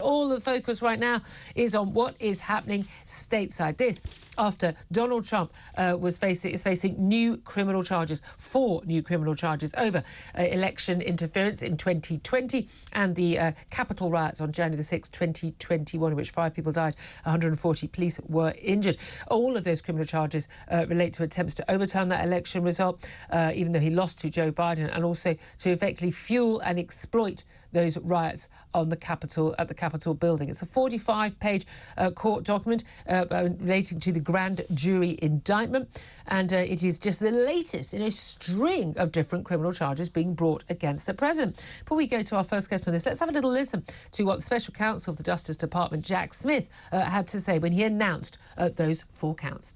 All the focus right now is on what is happening stateside. This after Donald Trump is facing new criminal charges, 4 new criminal charges over election interference in 2020 and the Capitol riots on January the 6th, 2021, in which 5 people died, 140 police were injured. All of those criminal charges relate to attempts to overturn that election result, even though he lost to Joe Biden, and also to effectively fuel and exploit those riots on the Capitol, at the Capitol building. It's a 45-page court document relating to the grand jury indictment, and it is just the latest in a string of different criminal charges being brought against the president. Before we go to our first guest on this, let's have a little listen to what Special Counsel of the Justice Department, Jack Smith, had to say when he announced those 4 counts.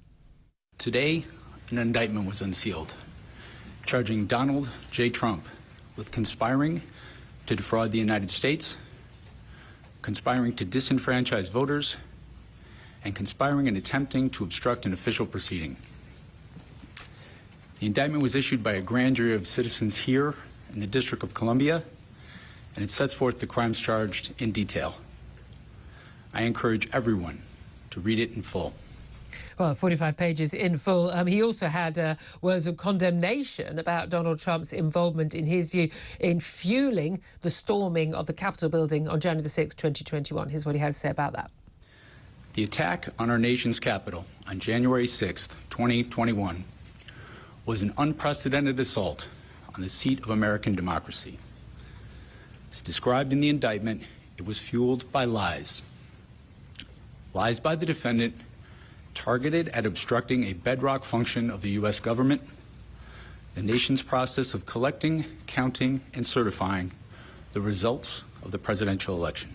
Today, an indictment was unsealed, charging Donald J. Trump with conspiring to defraud the United States, conspiring to disenfranchise voters, and conspiring and attempting to obstruct an official proceeding. The indictment was issued by a grand jury of citizens here in the District of Columbia, and it sets forth the crimes charged in detail. I encourage everyone to read it in full. Well, 45 pages in full. He also had words of condemnation about Donald Trump's involvement, in his view, in fueling the storming of the Capitol building on January the 6th, 2021. Here's what he had to say about that. The attack on our nation's Capitol on January 6th, 2021 was an unprecedented assault on the seat of American democracy. As described in the indictment, it was fueled by lies. Lies by the defendant targeted at obstructing a bedrock function of the U.S. government, the nation's process of collecting, counting, and certifying the results of the presidential election.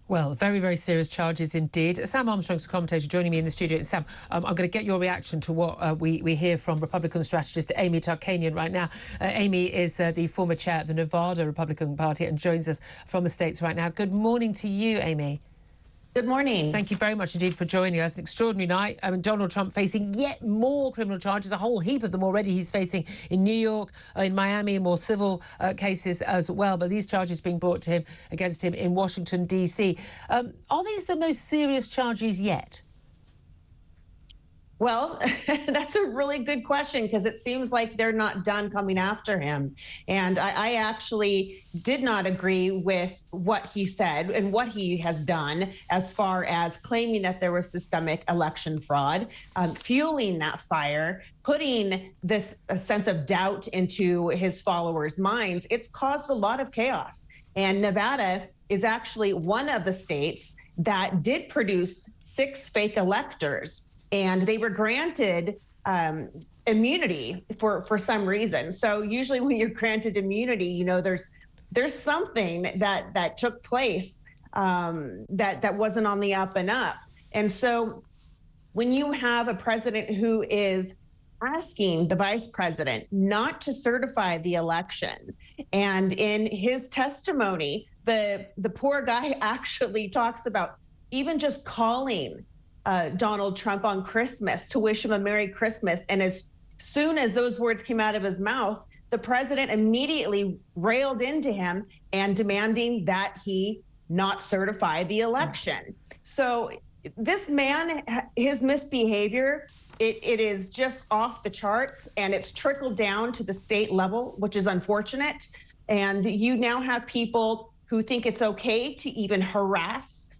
Well, very, very serious charges indeed. Sam Armstrong's a commentator joining me in the studio. And Sam, I'm going to get your reaction to what we hear from Republican strategist Amy Tarkanian right now. Amy is the former chair of the Nevada Republican Party and joins us from the States right now. Good morning to you, Amy. Good morning. Thank you very much indeed for joining us. An extraordinary night. I mean, Donald Trump facing yet more criminal charges, a whole heap of them already he's facing in New York, in Miami, more civil cases as well. But these charges being brought against him in Washington, D.C. Are these the most serious charges yet? Well, that's a really good question, because it seems like they're not done coming after him. And I actually did not agree with what he said and what he has done as far as claiming that there was systemic election fraud, fueling that fire, putting this sense of doubt into his followers' minds. It's caused a lot of chaos. And Nevada is actually one of the states that did produce 6 fake electors, and they were granted immunity for some reason. So usually when you're granted immunity, you know, there's something that took place that wasn't on the up and up. And so when you have a president who is asking the vice president not to certify the election, and in his testimony, the poor guy actually talks about even just calling Donald Trump on Christmas to wish him a Merry Christmas. And as soon as those words came out of his mouth, the president immediately railed into him and demanding that he not certify the election. So this man, his misbehavior, it is just off the charts, and it's trickled down to the state level, which is unfortunate. And you now have people who think it's okay to even harass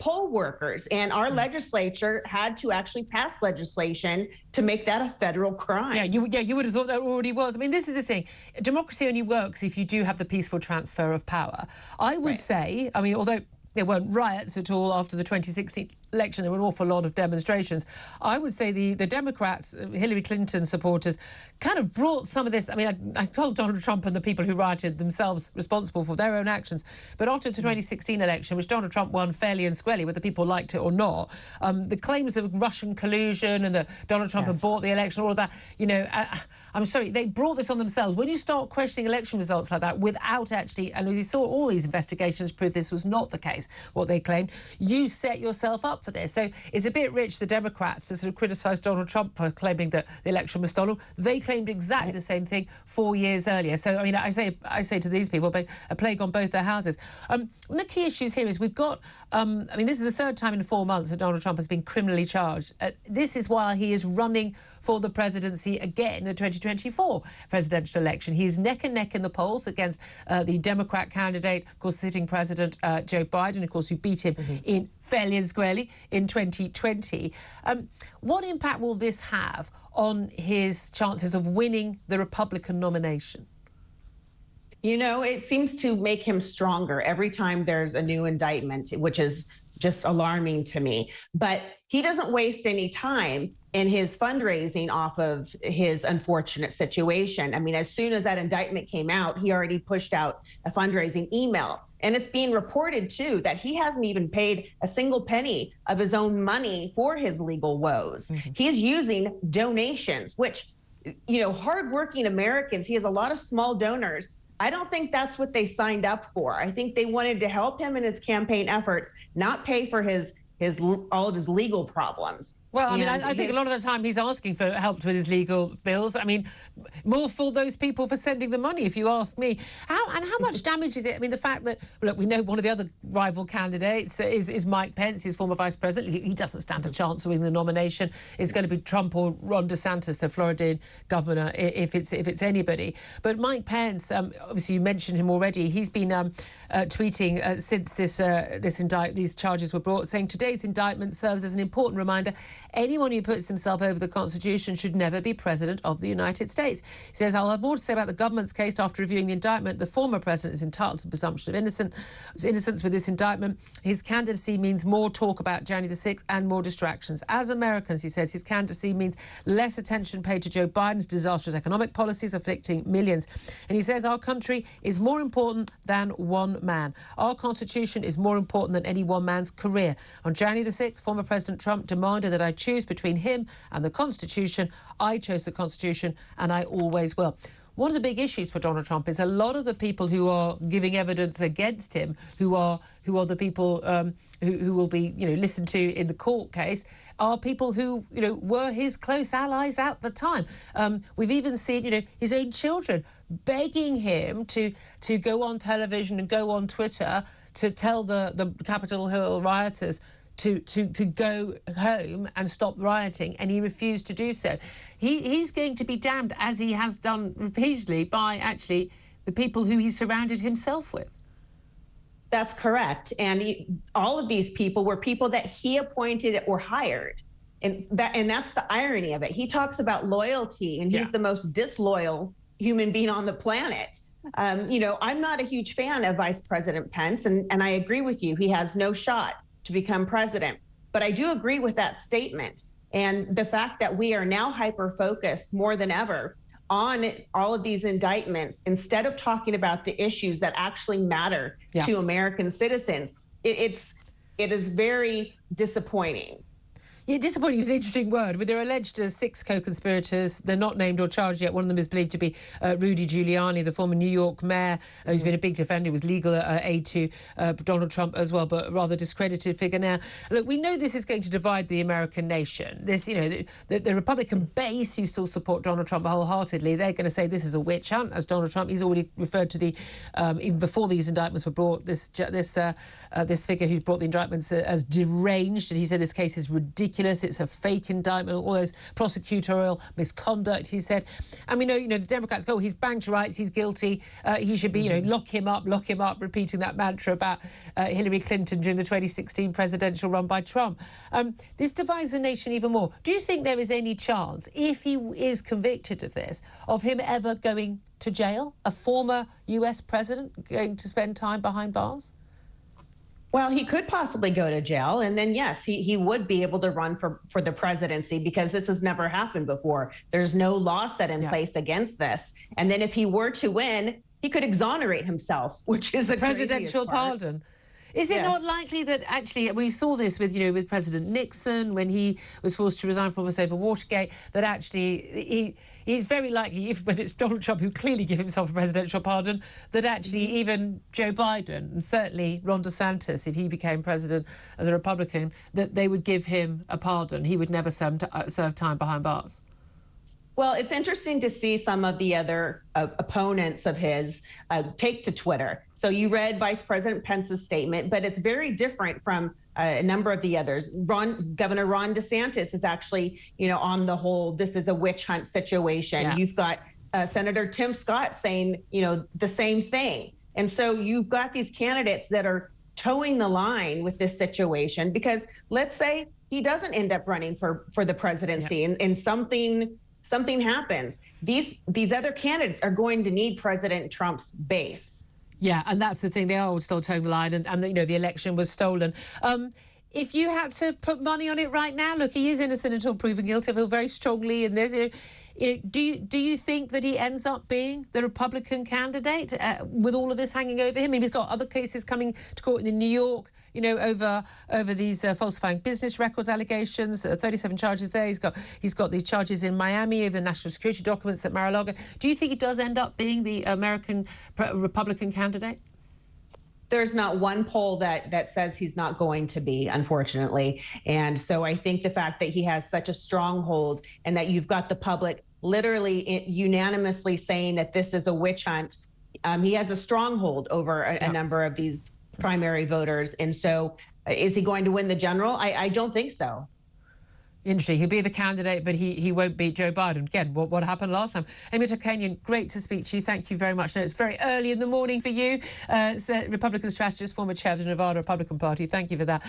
poll workers, and our legislature had to actually pass legislation to make that a federal crime. Yeah, you would have thought that already was. I mean, this is the thing. Democracy only works if you do have the peaceful transfer of power. I would say, I mean, although there weren't riots at all after the 2016 election, there were an awful lot of demonstrations. I would say the Democrats, Hillary Clinton supporters, kind of brought some of this. I mean, I told Donald Trump and the people who rioted themselves responsible for their own actions. But after the 2016 election, which Donald Trump won fairly and squarely, whether people liked it or not, the claims of Russian collusion and that Donald Trump had bought the election, all of that, you know, I'm sorry, they brought this on themselves. When you start questioning election results like that without actually, and as you saw, all these investigations prove this was not the case, what they claimed, you set yourself up for this. So it's a bit rich, the Democrats, to sort of criticise Donald Trump for claiming that the election was stolen. They claimed exactly the same thing 4 years earlier. So, I mean, I say to these people, a plague on both their houses. One of the key issues here is we've got, I mean, this is the third time in 4 months that Donald Trump has been criminally charged. This is while he is running for the presidency again in the 2024 presidential election. He is neck and neck in the polls against the Democrat candidate, of course, sitting President Joe Biden, of course, who beat him in fairly and squarely in 2020. What impact will this have on his chances of winning the Republican nomination? You know, it seems to make him stronger every time there's a new indictment, which is just alarming to me. But he doesn't waste any time in his fundraising off of his unfortunate situation. I mean, as soon as that indictment came out, he already pushed out a fundraising email. And it's being reported, too, that he hasn't even paid a single penny of his own money for his legal woes. He's using donations, which, you know, hardworking Americans, he has a lot of small donors. I don't think that's what they signed up for. I think they wanted to help him in his campaign efforts, not pay for all of his legal problems. Well, I mean, I think a lot of the time he's asking for help with his legal bills. I mean, more for those people for sending the money, if you ask me. How much damage is it? I mean, the fact that, look, we know one of the other rival candidates is Mike Pence, his former vice president. He doesn't stand a chance of winning the nomination. It's going to be Trump or Ron DeSantis, the Floridian governor, if it's anybody. But Mike Pence, obviously you mentioned him already. He's been tweeting since these charges were brought, saying today's indictment serves as an important reminder anyone who puts himself over the Constitution should never be president of the United States. He says, I'll have more to say about the government's case after reviewing the indictment. The former president is entitled to the presumption of innocence with this indictment. His candidacy means more talk about January the 6th and more distractions. As Americans, he says, his candidacy means less attention paid to Joe Biden's disastrous economic policies afflicting millions. And he says, our country is more important than one man. Our Constitution is more important than any one man's career. On January the 6th, former President Trump demanded that I choose between him and the Constitution. I chose the Constitution and I always will. One of the big issues for Donald Trump is a lot of the people who are giving evidence against him, who are the people who will be, listened to in the court case, are people who, were his close allies at the time. We've even seen, his own children begging him to go on television and go on Twitter to tell the Capitol Hill rioters to go home and stop rioting, and he refused to do so. He's going to be damned, as he has done repeatedly, by actually the people who he surrounded himself with. That's correct. And all of these people were people that he appointed or hired. And that's the irony of it. He talks about loyalty, and he's the most disloyal human being on the planet. I'm not a huge fan of Vice President Pence, and I agree with you. He has no shot to become president. But I do agree with that statement. And the fact that we are now hyper-focused more than ever on all of these indictments, instead of talking about the issues that actually matter to American citizens, it is very disappointing. Yeah, disappointing is an interesting word, but there are alleged 6 co-conspirators. They're not named or charged yet. One of them is believed to be Rudy Giuliani, the former New York mayor, who's been a big defender, was legal aid to Donald Trump as well, but a rather discredited figure now. Look, we know this is going to divide the American nation. This, the Republican base who still support Donald Trump wholeheartedly, they're going to say this is a witch hunt, as Donald Trump, he's already referred to even before these indictments were brought, this figure who brought the indictments as deranged, and he said this case is ridiculous. It's a fake indictment, all those prosecutorial misconduct, he said. And we know, the Democrats go, he's banked rights, he's guilty, he should be, lock him up, repeating that mantra about Hillary Clinton during the 2016 presidential run by Trump. This divides the nation even more. Do you think there is any chance, if he is convicted of this, of him ever going to jail? A former US president going to spend time behind bars? Well, he could possibly go to jail, and then, yes, he would be able to run for the presidency, because this has never happened before. There's no law set in place against this. And then if he were to win, he could exonerate himself, which is a presidential pardon. Is it Yes. not likely that actually we saw this with, with President Nixon when he was forced to resign from office over Watergate, that actually he's very likely, whether it's Donald Trump, who clearly gave himself a presidential pardon, that actually even Joe Biden and certainly Ron DeSantis, if he became president as a Republican, that they would give him a pardon. He would never serve time behind bars. Well, it's interesting to see some of the other opponents of his take to Twitter. So you read Vice President Pence's statement, but it's very different from a number of the others. Governor Ron DeSantis is actually, on the whole, this is a witch hunt situation. Yeah. You've got Senator Tim Scott saying, the same thing. And so you've got these candidates that are towing the line with this situation, because let's say he doesn't end up running for the presidency, and something happens. These other candidates are going to need President Trump's base. Yeah, and that's the thing. They are all still towing the line, and the election was stolen. If you had to put money on it right now, look, he is innocent until proven guilty. I feel very strongly in this. Do you think that he ends up being the Republican candidate with all of this hanging over him? I mean, he's got other cases coming to court in New York, over these falsifying business records allegations, 37 charges there. He's got these charges in Miami over the national security documents at Mar-a-Lago. Do you think he does end up being the American Republican candidate? There's not one poll that says he's not going to be, unfortunately. And so I think the fact that he has such a stronghold, and that you've got the public literally unanimously saying that this is a witch hunt, he has a stronghold over a number of these primary voters. And so is he going to win the general? I don't think so. Interesting. He'll be the candidate, but he won't beat Joe Biden. Again, what happened last time? Amy Tokanian, great to speak to you. Thank you very much. I know it's very early in the morning for you. Republican strategist, former chair of the Nevada Republican Party. Thank you for that.